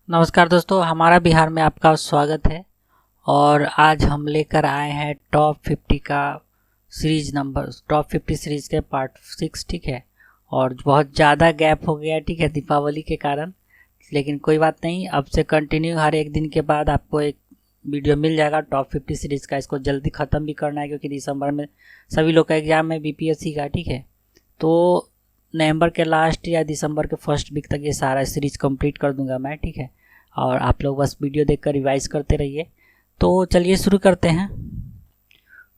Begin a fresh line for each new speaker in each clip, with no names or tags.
नमस्कार दोस्तों, हमारा बिहार में आपका स्वागत है। और आज हम लेकर आए हैं टॉप 50 का सीरीज नंबर टॉप 50 सीरीज के पार्ट 6। ठीक है, और बहुत ज़्यादा गैप हो गया, ठीक है, दीपावली के कारण। लेकिन कोई बात नहीं, अब से कंटिन्यू हर एक दिन के बाद आपको एक वीडियो मिल जाएगा टॉप 50 सीरीज़ का। इसको जल्दी ख़त्म भी करना है क्योंकि दिसंबर में सभी लोग का एग्ज़ाम है बीपीएससी का। ठीक है, तो नवंबर के लास्ट या दिसंबर के फर्स्ट वीक तक ये सारा सीरीज़ कंप्लीट कर दूंगा मैं। ठीक है, और आप लोग बस वीडियो देखकर रिवाइज करते रहिए। तो चलिए शुरू करते हैं।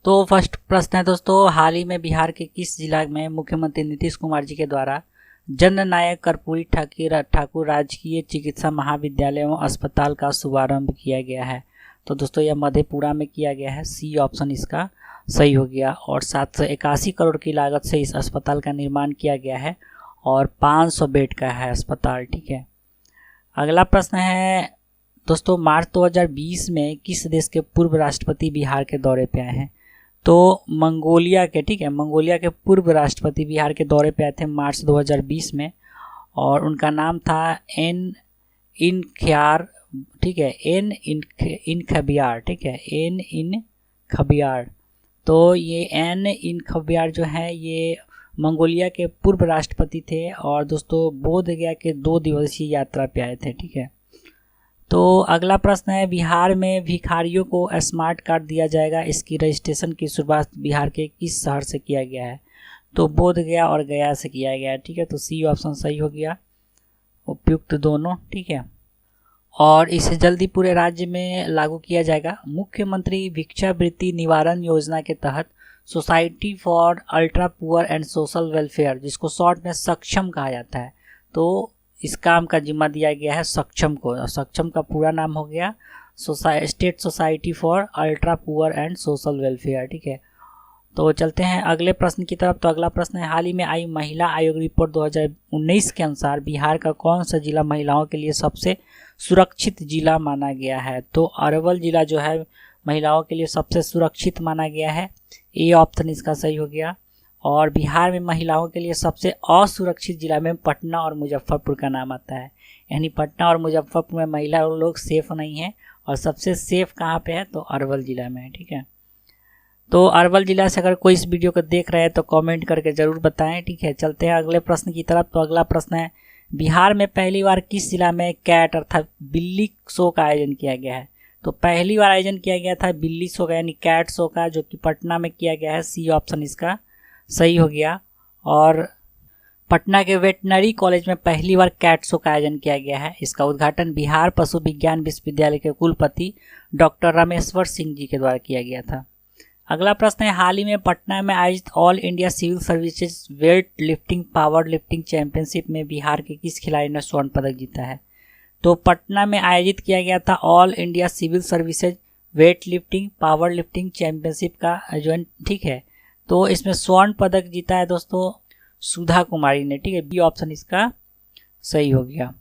तो फर्स्ट प्रश्न है दोस्तों, हाल ही में बिहार के किस जिला में मुख्यमंत्री नीतीश कुमार जी के द्वारा जननायक कर्पूरी ठाकुर राजकीय चिकित्सा महाविद्यालय एवं अस्पताल का शुभारंभ किया गया है? तो दोस्तों यह मधेपुरा में किया गया है, सी ऑप्शन इसका सही हो गया। और 781 करोड़ की लागत से इस अस्पताल का निर्माण किया गया है और 500 बेड का है अस्पताल। ठीक है, अगला प्रश्न है दोस्तों, मार्च 2020 में किस देश के पूर्व राष्ट्रपति बिहार के दौरे पे आए हैं? तो मंगोलिया के, ठीक है, मंगोलिया के पूर्व राष्ट्रपति बिहार के दौरे पे आए थे मार्च 2020 में, और उनका नाम था एन इन ख्यार। ठीक है, एन इन खबियार। ठीक है, एन इन खबियार। तो ये एन इन खबियार जो है ये मंगोलिया के पूर्व राष्ट्रपति थे और दोस्तों बोध गया के 2 दिवसीय यात्रा पे आए थे। ठीक है, तो अगला प्रश्न है, बिहार में भिखारियों को स्मार्ट कार्ड दिया जाएगा, इसकी रजिस्ट्रेशन की शुरुआत बिहार के किस शहर से किया गया है? तो बोध गया और गया से किया गया है। ठीक है, तो सी ऑप्शन सही हो गया, उपयुक्त दोनों। ठीक है, और इसे जल्दी पूरे राज्य में लागू किया जाएगा। मुख्यमंत्री भिक्षावृत्ति निवारण योजना के तहत society for ultra poor and social welfare, जिसको शॉर्ट में सक्षम कहा जाता है, तो इस काम का जिम्मा दिया गया है सक्षम को। सक्षम का पूरा नाम हो गया state society for ultra poor and social welfare. ठीक है, तो चलते हैं अगले प्रश्न की तरफ। तो अगला प्रश्न है, हाल ही में आई महिला आयोग रिपोर्ट 2019 के अनुसार बिहार का कौन सा जिला महिलाओं के लिए सबसे सुरक्षित जिला माना गया है? तो अरवल जिला जो है महिलाओं के लिए सबसे सुरक्षित माना गया है, ए ऑप्शन इसका सही हो गया। और बिहार में महिलाओं के लिए सबसे असुरक्षित जिला में पटना और मुजफ्फरपुर का नाम आता है, यानी पटना और मुजफ्फरपुर में महिला लोग सेफ नहीं हैं। और सबसे सेफ कहाँ पे है? तो अरवल जिला में है। ठीक है, तो अरवल जिला से अगर कोई इस वीडियो को देख रहे हैं तो कमेंट करके ज़रूर बताएं। ठीक है, चलते हैं अगले प्रश्न की तरफ। तो अगला प्रश्न है, बिहार में पहली बार किस जिला में कैट अर्थात बिल्ली शो का आयोजन किया गया है? तो पहली बार आयोजन किया गया था बिल्ली शो का, यानी कैट शो का, जो कि पटना में किया गया है, सी ऑप्शन इसका सही हो गया। और पटना के वेटनरी कॉलेज में पहली बार कैट शो का आयोजन किया गया है। इसका उद्घाटन बिहार पशु विज्ञान विश्वविद्यालय के कुलपति डॉक्टर रामेश्वर सिंह जी के द्वारा किया गया था। अगला प्रश्न है, हाल ही में पटना में आयोजित all India civil services weight lifting power lifting championship में बिहार के किस खिलाड़ी ने स्वर्ण पदक जीता है? तो पटना में आयोजित किया गया था all India civil services weight lifting power lifting championship का आयोजन। ठीक है, तो इसमें स्वर्ण पदक जीता है दोस्तों सुधा कुमारी ने। ठीक है, बी ऑप्शन इसका सही हो गया।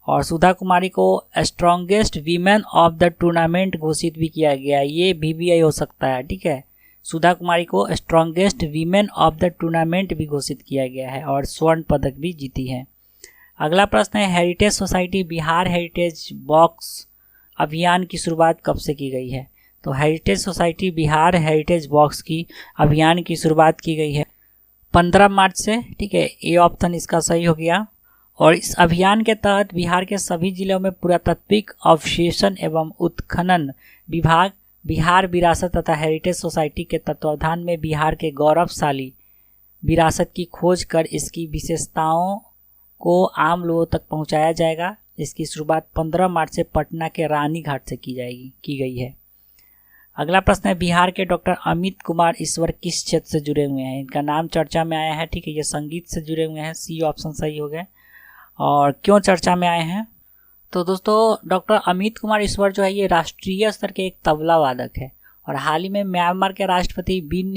और सुधा कुमारी को strongest women of the tournament घोषित भी किया गया, ये बीबीआई हो सकता है। ठीक है, सुधा कुमारी को strongest women of the tournament भी घोषित किया गया है और स्वर्ण पदक भी जीती है। अगला प्रश्न है, heritage society Bihar heritage box अभियान की शुरुआत कब से की गई है? तो heritage society Bihar heritage box की अभियान की शुरुआत की गई है 15 मार्च से। ठीक है, ए ऑप्शन इसका सही हो गया। और इस अभियान के तहत बिहार के सभी जिलों में पुरातात्विक अवशेषन एवं उत्खनन विभाग बिहार विरासत तथा हेरिटेज सोसाइटी के तत्वावधान में बिहार के गौरवशाली विरासत की खोज कर इसकी विशेषताओं को आम लोगों तक पहुंचाया जाएगा। इसकी शुरुआत 15 मार्च से पटना के रानी घाट से की गई है। अगला प्रश्न है, बिहार के डॉक्टर अमित कुमार ईश्वर किस क्षेत्र से जुड़े हुए हैं? इनका नाम चर्चा में आया है। ठीक है, ये संगीत से जुड़े हुए हैं, सी ऑप्शन सही हो गए। और क्यों चर्चा में आए हैं? तो दोस्तों डॉक्टर अमित कुमार ईश्वर जो है ये राष्ट्रीय स्तर के एक तबला वादक है और हाल ही में म्यांमार के राष्ट्रपति बिन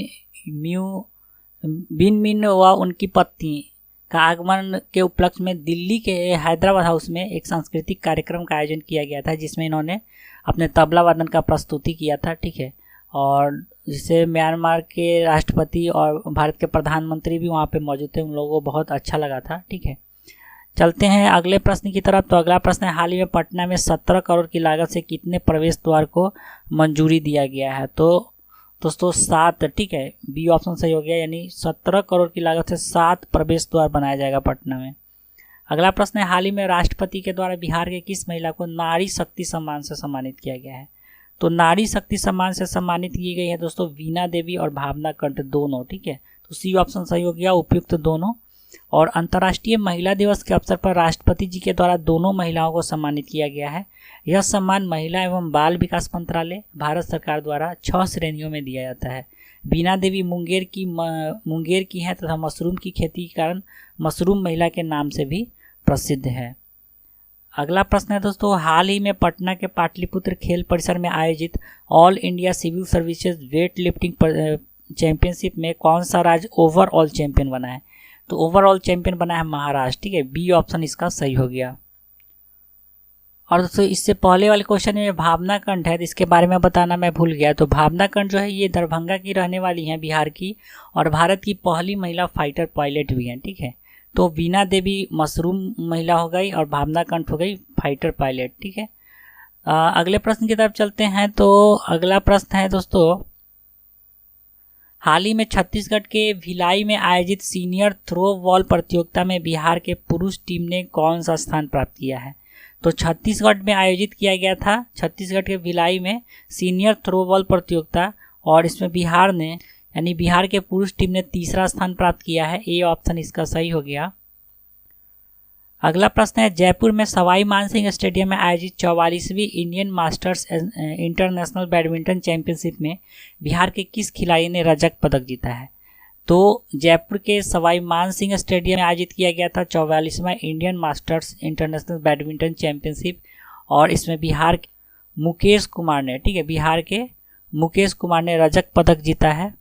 मिन व उनकी पत्नी का आगमन के उपलक्ष्य में दिल्ली के हैदराबाद हाउस में एक सांस्कृतिक कार्यक्रम का आयोजन किया गया था, जिसमें इन्होंने अपने तबला वादन का प्रस्तुति किया था। ठीक है, और जिसे म्यांमार के राष्ट्रपति और भारत के प्रधानमंत्री भी वहाँ पे मौजूद थे, उन लोगों को बहुत अच्छा लगा था। ठीक है, चलते हैं अगले प्रश्न की तरफ। तो अगला प्रश्न है, हाल ही में पटना में 17 करोड़ की लागत से कितने प्रवेश द्वार को मंजूरी दिया गया है? तो दोस्तों 7, ठीक है, बी ऑप्शन सही हो गया, यानी 17 करोड़ की लागत से 7 प्रवेश द्वार बनाया जाएगा पटना में। अगला प्रश्न है, हाल ही में राष्ट्रपति के द्वारा बिहार के किस महिला को नारी शक्ति सम्मान से सम्मानित किया गया है? तो नारी शक्ति सम्मान से सम्मानित की गई है दोस्तों वीणा देवी और भावना कंठ दोनों, ठीक है, तो सी ऑप्शन सही हो गया, उपयुक्त दोनों। और अंतर्राष्ट्रीय महिला दिवस के अवसर पर राष्ट्रपति जी के द्वारा दोनों महिलाओं को सम्मानित किया गया है। यह सम्मान महिला एवं बाल विकास मंत्रालय भारत सरकार द्वारा 6 श्रेणियों में दिया जाता है। वीणा देवी मुंगेर की है तथा मशरूम की खेती के कारण मशरूम महिला के नाम से भी प्रसिद्ध है। अगला प्रश्न है दोस्तों, हाल ही में पटना के पाटलिपुत्र खेल परिसर में आयोजित all India civil services weight lifting championship में कौन सा राज्य ओवरऑल चैंपियन बना है? तो ओवरऑल चैंपियन बना है महाराष्ट्र, ठीक है, बी ऑप्शन इसका सही हो गया। और दोस्तों इससे पहले वाले क्वेश्चन में भावना कंठ है, इसके बारे में बताना मैं भूल गया। तो भावना कंठ जो है ये दरभंगा की रहने वाली हैं, बिहार की, और भारत की पहली महिला फाइटर पायलट भी हैं, ठीक है। तो वीणा देवी मशरूम महिला हो गई और भावना कंठ हो गई फाइटर पायलट, ठीक है। अगले प्रश्न की तरफ चलते हैं। तो अगला प्रश्न है दोस्तों, हाल ही में छत्तीसगढ़ के भिलाई में आयोजित सीनियर थ्रो बॉल प्रतियोगिता में बिहार के पुरुष टीम ने कौन सा स्थान प्राप्त किया है? तो छत्तीसगढ़ में आयोजित किया गया था, छत्तीसगढ़ के भिलाई में सीनियर थ्रो बॉल प्रतियोगिता, और इसमें बिहार ने यानी बिहार के पुरुष टीम ने 3रा स्थान प्राप्त किया है, ए ऑप्शन इसका सही हो गया। अगला प्रश्न है, जयपुर में सवाई मानसिंह स्टेडियम में आयोजित 44वीं Indian masters international badminton championship में बिहार के किस खिलाड़ी ने रजत पदक जीता है? तो जयपुर के सवाई मानसिंह स्टेडियम में आयोजित किया गया था 44वां Indian masters international badminton championship, और इसमें बिहार के मुकेश कुमार ने, ठीक है, बिहार के मुकेश कुमार ने रजत पदक जीता है।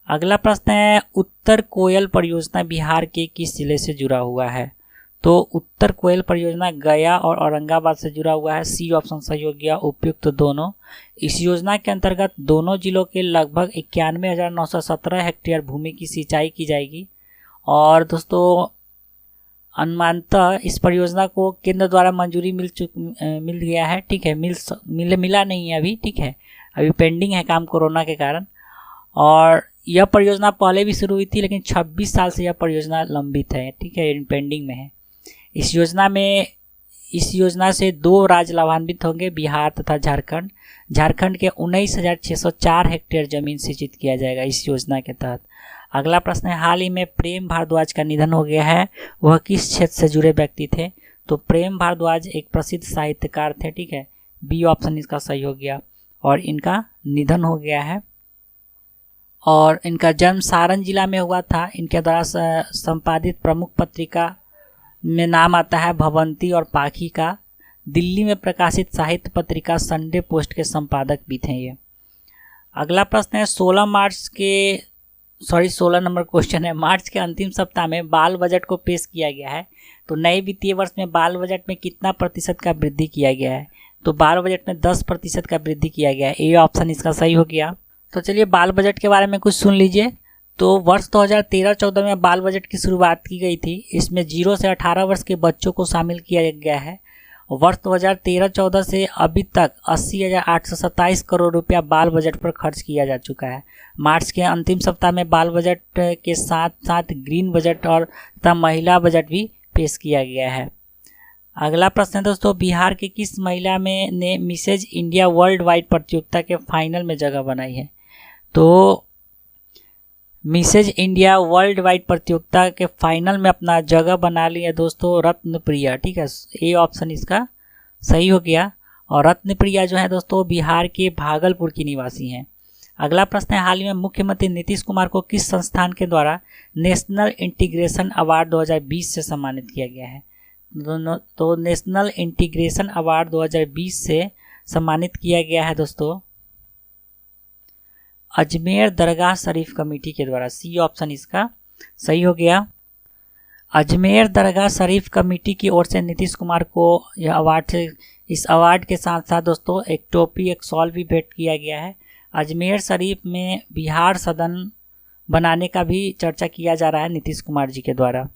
अगला प्रश्न है, उत्तर कोयल परियोजना बिहार के किस जिले से जुड़ा हुआ है? तो उत्तर कोयल परियोजना गया और औरंगाबाद से जुड़ा हुआ है, सी ऑप्शन सही हो गया, उपयुक्त दोनों। इस योजना के अंतर्गत दोनों जिलों के लगभग 91,917 हेक्टेयर भूमि की सिंचाई की जाएगी। और दोस्तों अनुमानतः इस परियोजना को केंद्र द्वारा मंजूरी मिल गया है, ठीक है, मिला नहीं है अभी, ठीक है, अभी पेंडिंग है काम कोरोना के कारण। और यह परियोजना पहले भी शुरू हुई थी, लेकिन 26 साल से यह परियोजना लंबित है, ठीक है, पेंडिंग में है। इस योजना से 2 राज्य लाभान्वित होंगे, बिहार तथा झारखंड। झारखंड के 19,604 हेक्टेयर जमीन सिंचित किया जाएगा इस योजना के तहत। अगला प्रश्न है, हाल ही में प्रेम भारद्वाज का निधन हो गया है, वह किस क्षेत्र से जुड़े व्यक्ति थे? तो प्रेम भारद्वाज एक प्रसिद्ध साहित्यकार थे, ठीक है, बी ऑप्शन इसका सही हो गया, और इनका निधन हो गया है। और इनका जन्म सारण जिला में हुआ था। इनके द्वारा संपादित प्रमुख पत्रिका में नाम आता है भवंती और पाखी का। दिल्ली में प्रकाशित साहित्य पत्रिका संडे पोस्ट के संपादक भी थे ये। अगला प्रश्न है, 16 नंबर क्वेश्चन है, मार्च के अंतिम सप्ताह में बाल बजट को पेश किया गया है, तो नए वित्तीय वर्ष में बाल बजट में कितना प्रतिशत का वृद्धि किया गया है? तो बाल बजट में 10% का वृद्धि किया गया है, ए ऑप्शन इसका सही हो गया। तो चलिए बाल बजट के बारे में कुछ सुन लीजिए। तो वर्ष 2013-14 में बाल बजट की शुरुआत की गई थी। इसमें 0 से 18 वर्ष के बच्चों को शामिल किया गया है। वर्ष 2013-14 से अभी तक 80,827 करोड़ रुपया बाल बजट पर खर्च किया जा चुका है। मार्च के अंतिम सप्ताह में बाल बजट के साथ साथ ग्रीन बजट और तथा महिला बजट भी पेश किया गया है। अगला प्रश्न है दोस्तों, बिहार की किस महिला ने मिसेज इंडिया वर्ल्ड वाइड प्रतियोगिता के फाइनल में जगह बनाई है? तो मिसेज इंडिया वर्ल्ड वाइड प्रतियोगिता के फाइनल में अपना जगह बना ली है दोस्तों रत्नप्रिया, ठीक है, ए ऑप्शन इसका सही हो गया। और रत्नप्रिया जो है दोस्तों बिहार के भागलपुर की निवासी हैं। अगला प्रश्न है, हाल ही में मुख्यमंत्री नीतीश कुमार को किस संस्थान के द्वारा नेशनल इंटीग्रेशन अवार्ड 2020 से सम्मानित किया गया है? तो नेशनल इंटीग्रेशन अवार्ड 2020 से सम्मानित किया गया है दोस्तों अजमेर दरगाह शरीफ कमेटी के द्वारा, सी ऑप्शन इसका सही हो गया। अजमेर दरगाह शरीफ कमेटी की ओर से नीतीश कुमार को यह अवार्ड, इस अवार्ड के साथ साथ दोस्तों एक टोपी एक शॉल भी भेंट किया गया है। अजमेर शरीफ में बिहार सदन बनाने का भी चर्चा किया जा रहा है नीतीश कुमार जी के द्वारा।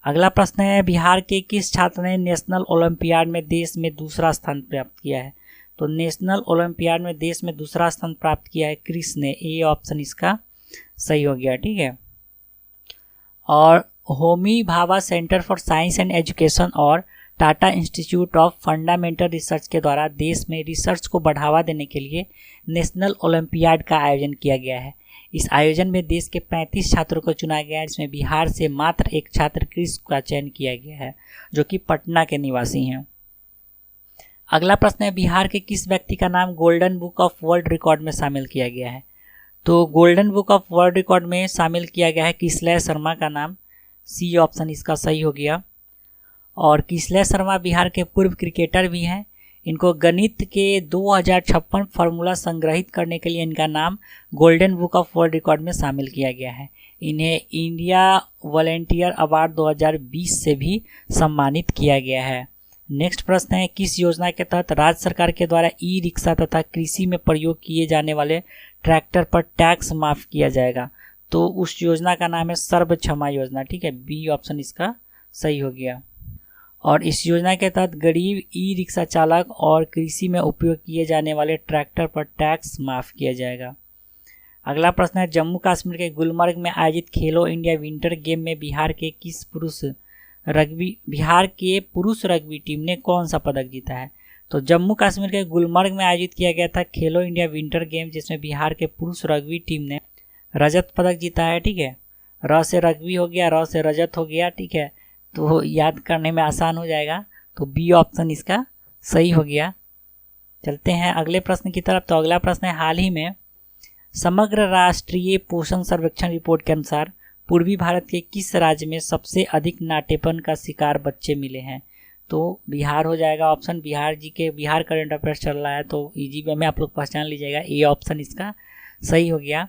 अगला प्रश्न है, बिहार के किस छात्र ने नेशनल ओलंपियाड में देश में दूसरा स्थान प्राप्त किया है? तो नेशनल ओलंपियाड में देश में दूसरा स्थान प्राप्त किया है क्रिस ने। ए ऑप्शन इसका सही हो गया। ठीक है। और Homi Bhabha centre for science and education और Tata institute of fundamental research के द्वारा देश में रिसर्च को बढ़ावा देने के लिए नेशनल ओलंपियाड का आयोजन किया गया है। इस आयोजन में देश के 35 छात्रों को चुना गया है, जिसमें बिहार से मात्र एक छात्र क्रिस का चयन किया गया है, जो कि पटना के निवासी हैं। अगला प्रश्न है, बिहार के किस व्यक्ति का नाम golden book of world record में शामिल किया गया है? तो golden book of world record में शामिल किया गया है किसलय शर्मा का नाम। सी ऑप्शन इसका सही हो गया। और किसलय शर्मा बिहार के पूर्व क्रिकेटर भी हैं। इनको गणित के 2056 फार्मूला संग्रहित करने के लिए इनका नाम golden book of world record में शामिल किया गया है। इन्हें इंडिया वॉलेंटियर अवार्ड 2020 से भी सम्मानित किया गया है। नेक्स्ट प्रश्न है, किस योजना के तहत राज्य सरकार के द्वारा ई रिक्शा तथा कृषि में प्रयोग किए जाने वाले ट्रैक्टर पर टैक्स माफ किया जाएगा? तो उस योजना का नाम है सर्व क्षमा योजना। ठीक है, बी ऑप्शन इसका सही हो गया। और इस योजना के तहत गरीब ई रिक्शा चालक और कृषि में उपयोग किए जाने वाले ट्रैक्टर पर टैक्स माफ किया जाएगा। अगला प्रश्न है, जम्मू कश्मीर के गुलमर्ग में आयोजित खेलो इंडिया विंटर गेम में बिहार के पुरुष रग्बी टीम ने कौन सा पदक जीता है? तो जम्मू कश्मीर के गुलमर्ग में आयोजित किया गया था खेलो इंडिया विंटर गेम, जिसमें बिहार के पुरुष रग्बी टीम ने रजत पदक जीता है। ठीक है, र से रग्बी हो गया, र से रजत हो गया। ठीक है, तो याद करने में आसान हो जाएगा। तो बी ऑप्शन इसका सही हो गया। चलते हैं अगले प्रश्न की तरफ। तो अगला प्रश्न है, हाल ही में समग्र राष्ट्रीय पोषण सर्वेक्षण रिपोर्ट के अनुसार पूर्वी भारत के किस राज्य में सबसे अधिक नाटेपन का शिकार बच्चे मिले हैं? तो बिहार हो जाएगा ऑप्शन। बिहार करंट अफेयर्स चल रहा है, तो इजी वे में आप लोग पहचान लीजिएगा। ए ऑप्शन इसका सही हो गया।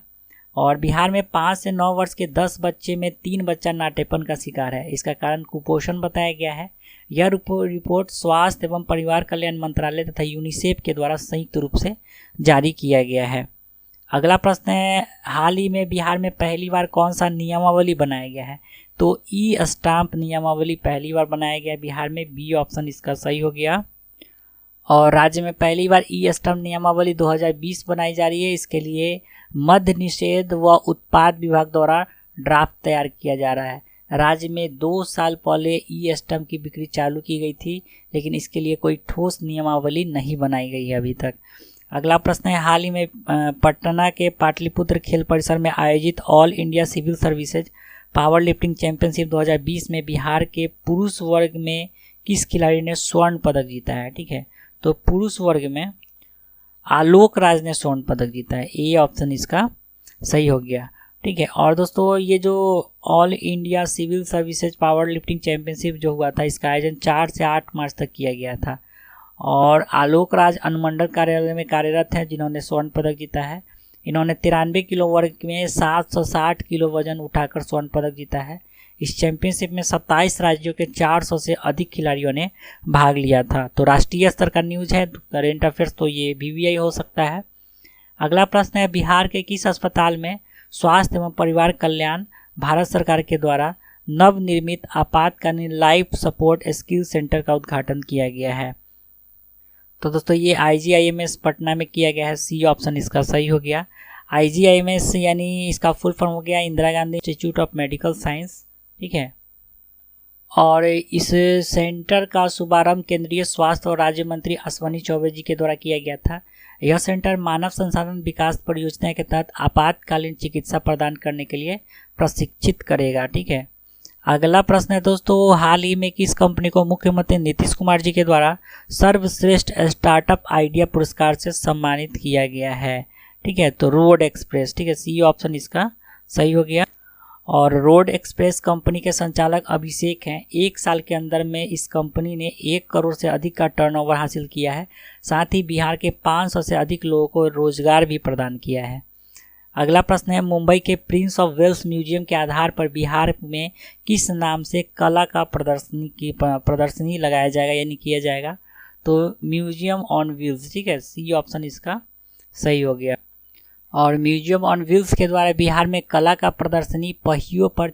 और बिहार में 5 से 9 वर्ष के 10 बच्चे में 3 बच्चा नाटेपन का शिकार है। इसका कारण कुपोषण बताया गया है। यह रिपोर्ट स्वास्थ्य एवं परिवार कल्याण मंत्रालय तथा यूनिसेफ के द्वारा संयुक्त रूप से जारी किया गया है। अगला प्रश्न है, हाल ही में बिहार में पहली बार कौन सा नियमावली बनाया गया है? तो ई स्टाम्प नियमावली पहली बार बनाया गया बिहार में। बी ऑप्शन इसका सही हो गया। और राज्य में पहली बार ई स्टाम्प नियमावली 2020 बनाई जा रही है। इसके लिए मद्य निषेध व उत्पाद विभाग द्वारा ड्राफ्ट तैयार किया जा रहा है। राज्य में 2 साल पहले ई स्टाम्प की बिक्री चालू की गई थी, लेकिन इसके लिए कोई ठोस नियमावली नहीं बनाई गई है अभी तक। अगला प्रश्न है, हाल ही में पटना के पाटलिपुत्र खेल परिसर में आयोजित all India civil services power lifting championship 2020 में बिहार के पुरुष वर्ग में किस खिलाड़ी ने स्वर्ण पदक जीता है? ठीक है, तो पुरुष वर्ग में आलोक राज ने स्वर्ण पदक जीता है। ए ऑप्शन इसका सही हो गया। ठीक है, और दोस्तों ये जो all India civil services power lifting championship जो हुआ था, इसका आयोजन 4 से 8 मार्च तक किया गया था। और आलोक राज अनुमंडल कार्यालय में कार्यरत हैं, जिन्होंने स्वर्ण पदक जीता है। इन्होंने 93 किलो वर्ग में 760 किलो वजन उठाकर स्वर्ण पदक जीता है। इस चैंपियनशिप में 27 राज्यों के 400 से अधिक खिलाड़ियों ने भाग लिया था। तो राष्ट्रीय स्तर का न्यूज है, करेंट अफेयर्स, तो ये BVI हो सकता है। अगला प्रश्न है, बिहार के किस अस्पताल में स्वास्थ्य एवं परिवार कल्याण भारत सरकार के द्वारा नवनिर्मित आपातकालीन लाइफ सपोर्ट स्किल सेंटर का उद्घाटन किया गया है? तो दोस्तों ये IGIMS पटना में किया गया है। सी ऑप्शन इसका सही हो गया। IGIMS यानी इसका फुल फॉर्म हो गया Indira Gandhi institute of medical science. ठीक है, और इस सेंटर का शुभारंभ केंद्रीय स्वास्थ्य और राज्य मंत्री अश्विनी चौबे जी के द्वारा किया गया था। यह सेंटर मानव संसाधन विकास परियोजना के तहत आपातकालीन चिकित्सा प्रदान करने के लिए प्रशिक्षित करेगा। ठीक है, अगला प्रश्न है दोस्तों, हाल ही में किस कंपनी को मुख्यमंत्री नीतीश कुमार जी के द्वारा सर्वश्रेष्ठ स्टार्टअप आइडिया पुरस्कार से सम्मानित किया गया है? ठीक है, तो रोड एक्सप्रेस। ठीक है, सी ऑप्शन इसका सही हो गया। और रोड एक्सप्रेस कंपनी के संचालक अभिषेक हैं। 1 साल के अंदर में इस कंपनी ने 1 करोड़ से अधिक का टर्नओवर हासिल किया है। साथ ही बिहार के 500 से अधिक लोगों को रोजगार भी प्रदान किया है। अगला प्रश्न है, मुंबई के प्रिंस ऑफ वेल्स म्यूजियम के आधार पर बिहार में किस नाम से कला का प्रदर्शनी लगाया जाएगा यानी किया जाएगा? तो म्यूजियम ऑन व्हील्स। ठीक है, सी ऑप्शन इसका सही हो गया। और म्यूजियम ऑन व्हील्स के द्वारा बिहार में कला का प्रदर्शनी पहियों पर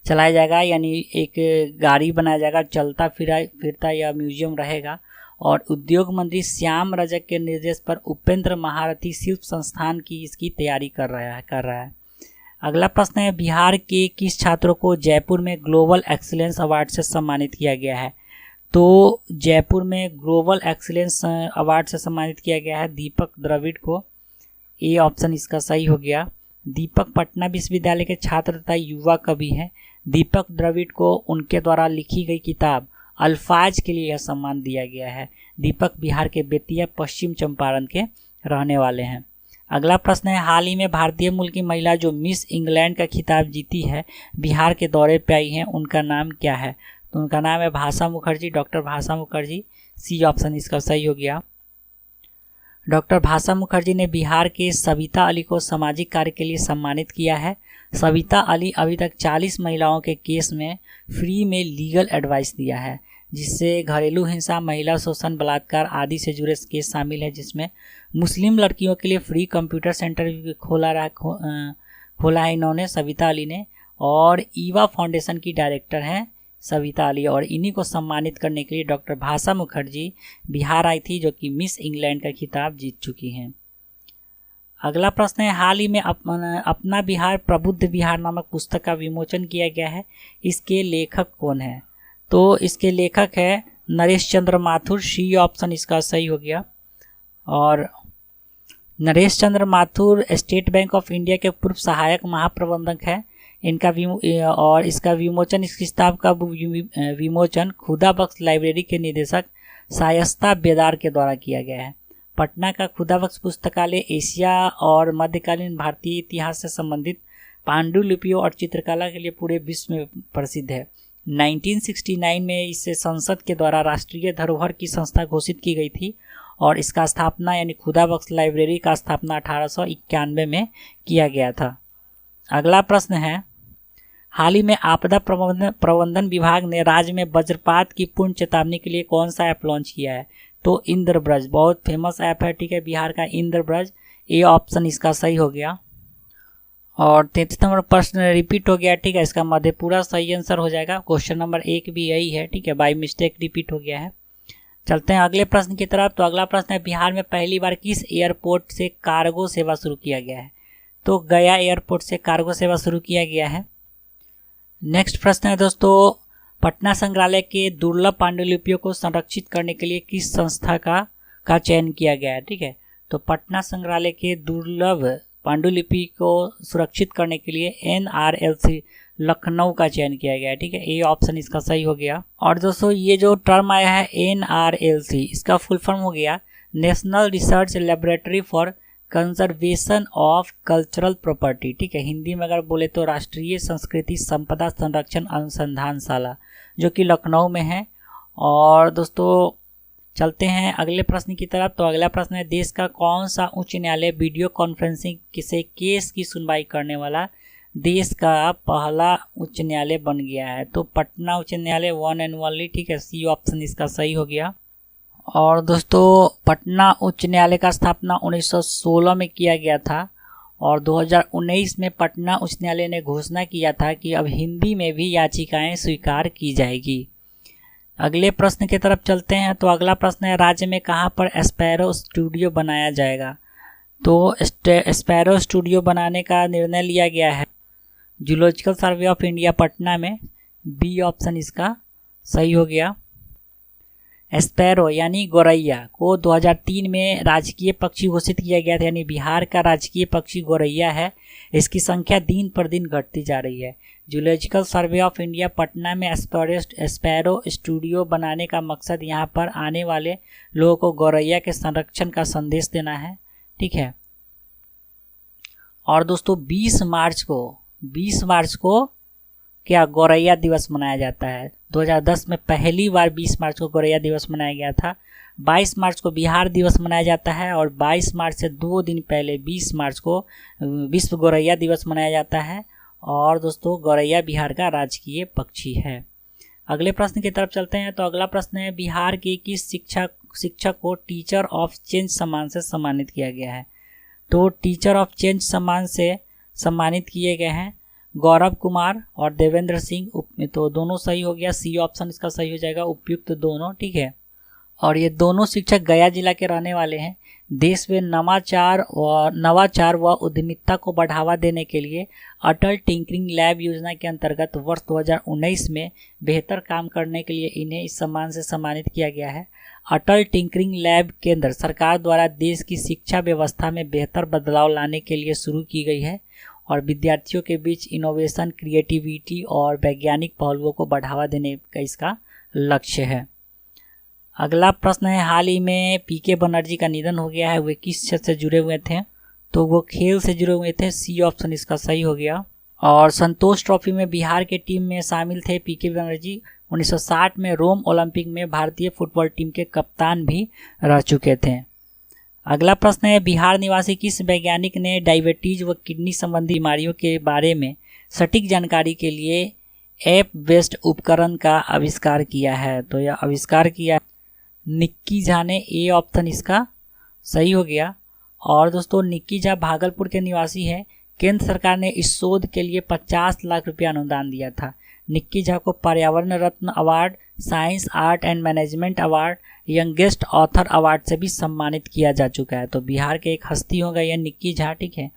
चलाया जाएगा, यानी एक गाड़ी बनाया जाएगा, चलता फिरता यह म्यूजियम रहेगा। और उद्योग मंत्री श्याम रजक के निर्देश पर उपेंद्र महारथी शिल्प संस्थान की इसकी तैयारी कर रहा है। अगला प्रश्न है, बिहार के किस छात्रों को जयपुर में ग्लोबल एक्सीलेंस अवार्ड से सम्मानित किया गया है? तो जयपुर में ग्लोबल एक्सीलेंस अवार्ड से सम्मानित किया गया है दीपक द्रविड़ को। ए ऑप्शन इसका सही हो गया। दीपक पटना विश्वविद्यालय के छात्र तथा युवा कवि हैं। दीपक द्रविड़ को उनके द्वारा लिखी गई किताब अल्फाज के लिए यह सम्मान दिया गया है। दीपक बिहार के बेतिया पश्चिम चंपारण के रहने वाले हैं। अगला प्रश्न है, हाल ही में भारतीय मूल की महिला जो मिस इंग्लैंड का खिताब जीती है बिहार के दौरे पे आई हैं, उनका नाम क्या है? तो उनका नाम है भाषा मुखर्जी, डॉक्टर भाषा मुखर्जी। सी ऑप्शन इसका सही हो गया। डॉक्टर भाषा मुखर्जी ने बिहार के सविता अली को सामाजिक कार्य के लिए सम्मानित किया है। सविता अली अभी तक 40 महिलाओं के केस में फ्री में लीगल एडवाइस दिया है, जिससे घरेलू हिंसा, महिला शोषण, बलात्कार आदि से जुड़े केस शामिल है, जिसमें मुस्लिम लड़कियों के लिए फ्री कंप्यूटर सेंटर भी खोला है इन्होंने, सविता अली ने। और ईवा फाउंडेशन की डायरेक्टर हैं सविता अली, और इन्हीं को सम्मानित करने के लिए डॉक्टर भाषा मुखर्जी बिहार आई थी, जो कि मिस इंग्लैंड का खिताब जीत चुकी हैं। अगला प्रश्न है, हाल ही में अपना बिहार प्रबुद्ध बिहार नामक पुस्तक का विमोचन किया गया है। इसके लेखक कौन है? तो इसके लेखक है नरेश चंद्र माथुर। सी ऑप्शन इसका सही हो गया। और Naresh Chandra Mathur State Bank of India के पूर्व सहायक महाप्रबंधक है। इसका विमोचन, इस किताब का विमोचन खुदा बख्श लाइब्रेरी के निदेशक शायस्ता बेदार के द्वारा किया गया है। पटना का खुदा बख्श पुस्तकालय एशिया और मध्यकालीन भारतीय इतिहास से संबंधित पांडुलिपियों और चित्रकला के लिए पूरे विश्व में प्रसिद्ध है। 1969 में इसे संसद के द्वारा राष्ट्रीय धरोहर की संस्था घोषित की गई थी, और इसका स्थापना यानी खुदा बख्श लाइब्रेरी का स्थापना 1891 में किया गया था। अगला प्रश्न है, हाल ही में आपदा प्रबंधन विभाग ने राज्य में वज्रपात की पूर्ण चेतावनी के लिए कौन सा ऐप लॉन्च किया है? तो इंद्रब्रज, बहुत फेमस ऐप है, ठीक है, बिहार का इंद्रब्रज। ए ऑप्शन इसका सही हो गया। और 33 नंबर प्रश्न रिपीट हो गया, ठीक है, इसका मधेपुरा सही आंसर हो जाएगा। क्वेश्चन नंबर 1 भी यही है, ठीक है, बाय मिस्टेक रिपीट हो गया है। चलते हैं अगले प्रश्न की तरफ। तो अगला प्रश्न है, बिहार में पहली बार किस एयरपोर्ट से कार्गो सेवा शुरू किया गया है? तो गया एयरपोर्ट से कार्गो सेवा शुरू किया गया है। नेक्स्ट प्रश्न है दोस्तों, पटना संग्रहालय के दुर्लभ पांडुलिपियों को संरक्षित करने के लिए किस संस्था का चयन किया गया है? ठीक है, तो पटना संग्रहालय के दुर्लभ पांडुलिपि को सुरक्षित करने के लिए NRLC लखनऊ का चयन किया गया है, ठीक है, ए ऑप्शन इसका सही हो गया। और दोस्तों ये जो टर्म आया है NRLC, इसका फुल फॉर्म हो गया national research laboratory for conservation of cultural property, ठीक है, हिंदी में अगर बोले तो राष्ट्रीय संस्कृति संपदा संरक्षण अनुसंधानशाला, जो कि लखनऊ में है। और दोस्तों चलते हैं अगले प्रश्न की तरफ। तो अगला प्रश्न है, देश का कौन सा उच्च न्यायालय वीडियो कॉन्फ्रेंसिंग से केस की सुनवाई करने वाला देश का पहला उच्च न्यायालय बन गया है? तो पटना उच्च न्यायालय, वन एंड ओनली, ठीक है, सी ऑप्शन इसका सही हो गया। और दोस्तों पटना उच्च न्यायालय का स्थापना 1916 में किया गया था, और 2019 में पटना उच्च न्यायालय ने घोषणा किया था कि अब हिंदी में भी याचिकाएं स्वीकार की जाएगी। अगले प्रश्न की तरफ चलते हैं। तो अगला प्रश्न है, राज्य में कहां पर स्पैरो स्टूडियो बनाया जाएगा? तो स्पैरो स्टूडियो बनाने का निर्णय लिया गया है Zoological Survey of India Patna में। बी ऑप्शन इसका सही हो गया। स्पैरो यानी गौरैया को 2003 में राजकीय पक्षी घोषित किया गया था, यानी बिहार का राजकीय पक्षी गौरैया है। इसकी संख्या दिन पर दिन घटती जा रही है। Zoological Survey of India Patna में स्पैरो स्टूडियो बनाने का मकसद यहाँ पर आने वाले लोगों को गौरैया के संरक्षण का संदेश देना है, ठीक है। और दोस्तों 20 मार्च को क्या गौरैया दिवस मनाया जाता है? 2010 में पहली बार 20 मार्च को गौरैया दिवस मनाया गया था। 22 मार्च को बिहार दिवस मनाया जाता है, और 22 मार्च से 2 दिन पहले 20 मार्च को विश्व गौरैया दिवस मनाया जाता है। और दोस्तों गौरैया बिहार का राजकीय पक्षी है। अगले प्रश्न की तरफ चलते हैं। तो अगला प्रश्न है, बिहार के किस शिक्षक को टीचर ऑफ चेंज सम्मान से सम्मानित किया गया है? तो टीचर ऑफ चेंज सम्मान से सम्मानित किए गए हैं गौरव कुमार और देवेंद्र सिंह, तो दोनों सही हो गया। सी ऑप्शन इसका सही हो जाएगा, उपयुक्त दोनों, ठीक है। और ये दोनों शिक्षक गया जिला के रहने वाले हैं। देश में नवाचार व उद्यमिता को बढ़ावा देने के लिए अटल टिंकरिंग लैब योजना के अंतर्गत वर्ष 2019 में बेहतर काम करने के लिए इन्हें इस सम्मान से सम्मानित किया गया है। अटल टिंकरिंग लैब केंद्र सरकार द्वारा देश की शिक्षा व्यवस्था में बेहतर बदलाव लाने के लिए शुरू की गई है और विद्यार्थियों के बीच इनोवेशन, क्रिएटिविटी और वैज्ञानिक पहलुओं को बढ़ावा देने का इसका लक्ष्य है। अगला प्रश्न है, हाल ही में पीके बनर्जी का निधन हो गया है, वे किस क्षेत्र से जुड़े हुए थे? तो वो खेल से जुड़े हुए थे। सी ऑप्शन इसका सही हो गया। और संतोष ट्रॉफी में बिहार के टीम में शामिल थे पीके बनर्जी। 1960 में रोम ओलंपिक में भारतीय फुटबॉल टीम के कप्तान भी रह चुके थे। अगला प्रश्न है, बिहार निवासी किस वैज्ञानिक ने डायबिटीज व किडनी संबंधी बीमारियों के बारे में सटीक जानकारी के लिए ऐप बेस्ड उपकरण का आविष्कार किया है? तो यह आविष्कार किया निक्की झा ने। ए ऑप्शन इसका सही हो गया। और दोस्तों, निक्की झा भागलपुर के निवासी है। केंद्र सरकार ने इस शोध के लिए 50 लाख रुपया अनुदान दिया था। निक्की झा को पर्यावरण रत्न award, science, art and management award, youngest author award से भी सम्मानित किया जा चुका है। तो बिहार के एक हस्ती हो गई है निक्की झा, ठीक है।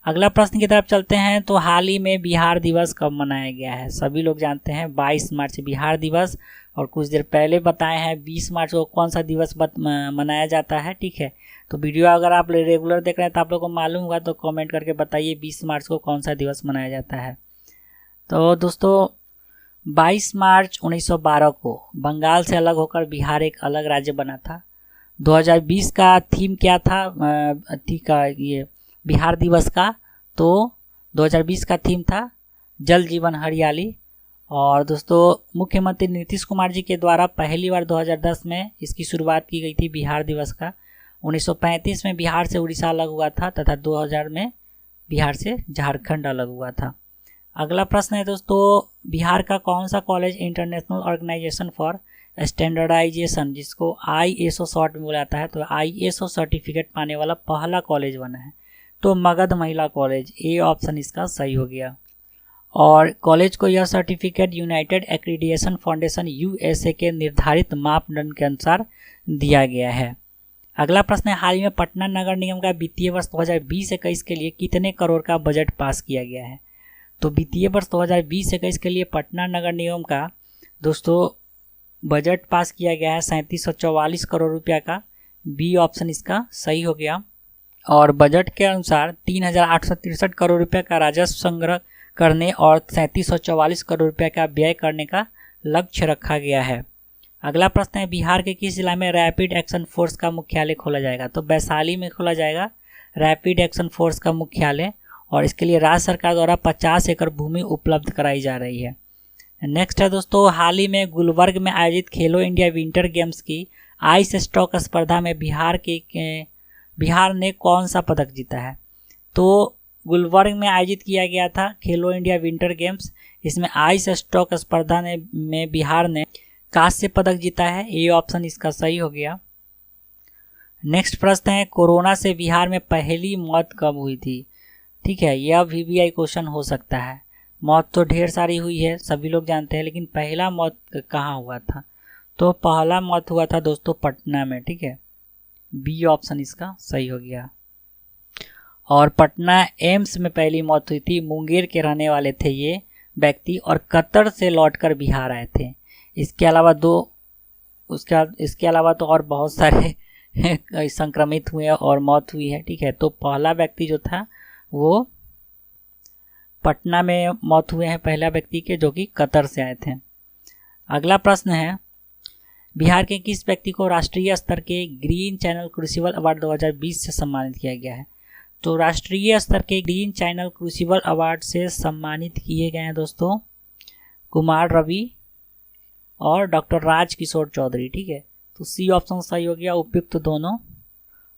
अगला प्रश्न की तरफ चलते हैं। तो हाल ही में बिहार दिवस कब मनाया गया है? सभी लोग जानते हैं 22 मार्च बिहार दिवस, और कुछ देर पहले बताए हैं 20 मार्च को कौन सा दिवस मनाया जाता है, ठीक है। तो वीडियो अगर आप रेगुलर देख रहे हैं तो आप लोग को मालूम होगा, तो कमेंट करके बताइए 20 मार्च को कौन सा दिवस मनाया जाता है। तो दोस्तों, 22 मार्च 1912 को बंगाल से अलग होकर बिहार एक अलग राज्य बना था। 2020 का थीम क्या था ये बिहार दिवस का? तो 2020 का थीम था जल जीवन हरियाली। और दोस्तों, मुख्यमंत्री नीतीश कुमार जी के द्वारा पहली बार 2010 में इसकी शुरुआत की गई थी बिहार दिवस का। 1935 में बिहार से उड़ीसा अलग हुआ था तथा 2000 में बिहार से झारखंड अलग हुआ था। अगला प्रश्न है दोस्तों, बिहार का कौन सा college international organization for standardization, जिसको ISO शॉर्ट में बोला जाता है, तो ISO सर्टिफिकेट पाने वाला पहला कॉलेज बना है? तो मगध महिला कॉलेज। ए ऑप्शन इसका सही हो गया। और कॉलेज को यह certificate United accreditation foundation USA के निर्धारित मापदंड के अनुसार दिया गया है। अगला प्रश्न है, हाल ही में पटना नगर निगम का वित्तीय वर्ष 2020-21 के लिए कितने करोड़ का बजट पास किया गया है? तो वित्तीय वर्ष 2020-21 के लिए पटना नगर निगम का दोस्तों बजट पास किया गया है 3744 करोड़ रुपया का। बी ऑप्शन इसका सही हो गया। और बजट के अनुसार 3863 करोड़ रुपये का राजस्व संग्रह करने और 3744 करोड़ रुपये का व्यय करने का लक्ष्य रखा गया है। अगला प्रश्न है, बिहार के किस जिला में रैपिड एक्शन फोर्स का मुख्यालय खोला जाएगा? तो वैशाली में खोला जाएगा रैपिड एक्शन फोर्स का मुख्यालय, और इसके लिए राज्य सरकार द्वारा 50 एकड़ भूमि उपलब्ध कराई जा रही है। नेक्स्ट है दोस्तों, हाल ही में गुलबर्ग में आयोजित खेलो इंडिया विंटर गेम्स की आइस स्टॉक स्पर्धा में बिहार ने कौन सा पदक जीता है? तो गुलबर्ग में आयोजित किया गया था खेलो इंडिया विंटर गेम्स। इसमें आइस स्टॉक स्पर्धा में बिहार ने कांस्य पदक जीता है। ए ऑप्शन इसका सही हो गया। नेक्स्ट प्रश्न है, कोरोना से बिहार में पहली मौत कब हुई थी? ठीक है, यह VVI क्वेश्चन हो सकता है। मौत तो ढेर सारी हुई है, सभी लोग जानते हैं, लेकिन पहला मौत कहाँ हुआ था? तो पहला मौत हुआ था दोस्तों पटना में, ठीक है। बी ऑप्शन इसका सही हो गया। और पटना एम्स में पहली मौत हुई थी। मुंगेर के रहने वाले थे ये व्यक्ति, और कतर से लौटकर बिहार आए थे। इसके अलावा तो और बहुत सारे संक्रमित हुए और मौत हुई है, ठीक है। तो पहला व्यक्ति जो था वो पटना में मौत हुए हैं, पहला व्यक्ति के, जो कि कतर से आए थे। अगला प्रश्न है, बिहार के किस व्यक्ति को राष्ट्रीय स्तर के ग्रीन चैनल क्रूसिबल अवार्ड 2020 से सम्मानित किया गया है? तो राष्ट्रीय स्तर के ग्रीन चैनल क्रूसिबल अवार्ड से सम्मानित किए गए हैं दोस्तों कुमार रवि और डॉक्टर राजकिशोर चौधरी, ठीक है। तो सी ऑप्शन सही हो गया, उपयुक्त दोनों।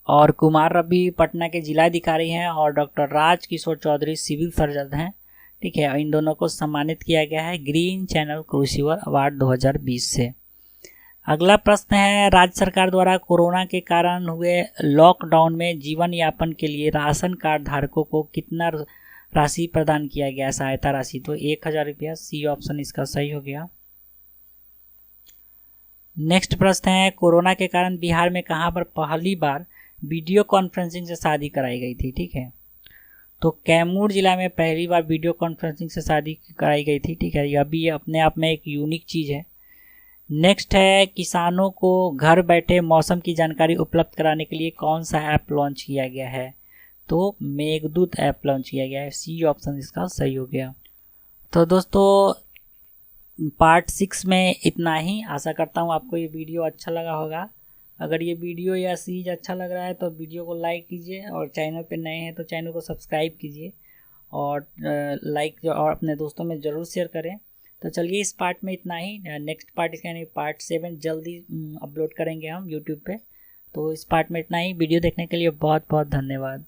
और कुमार रवि पटना के जिलाधिकारी हैं और doctor Rajkishore Chaudhary civil surgeon हैं, ठीक है। इन दोनों को सम्मानित किया गया है ग्रीन चैनल क्रूसिबल अवार्ड 2020 से। अगला प्रश्न है, राज्य सरकार द्वारा कोरोना के कारण हुए लॉकडाउन में जीवन यापन के लिए राशन कार्ड धारकों को कितना राशि प्रदान किया गया, सहायता राशि, तो 1000 रुपया, सी ऑप्शन इसका सही हो गया। नेक्स्ट प्रश्न है, कोरोना के कारण बिहार में कहाँ पर पहली बार वीडियो कॉन्फ्रेंसिंग से शादी कराई गई थी? ठीक है, तो कैमूर जिला में पहली बार वीडियो कॉन्फ्रेंसिंग से शादी कराई गई थी। ठीक है, यह भी अपने आप में एक यूनिक चीज़ है। नेक्स्ट है, किसानों को घर बैठे मौसम की जानकारी उपलब्ध कराने के लिए कौन सा ऐप लॉन्च किया गया है? तो मेघदूत ऐप लॉन्च किया गया है, सी ऑप्शन इसका सही हो गया। तो दोस्तों पार्ट 6 में इतना ही। आशा करता हूँ आपको ये वीडियो अच्छा लगा होगा। अगर ये वीडियो या सीरीज अच्छा लग रहा है तो वीडियो को लाइक कीजिए, और चैनल पे नए हैं तो चैनल को सब्सक्राइब कीजिए, और लाइक और अपने दोस्तों में ज़रूर शेयर करें। तो चलिए इस पार्ट में इतना ही। नेक्स्ट पार्ट यानी पार्ट 7 जल्दी अपलोड करेंगे हम यूट्यूब पे। तो इस पार्ट में इतना ही। वीडियो देखने के लिए बहुत बहुत धन्यवाद।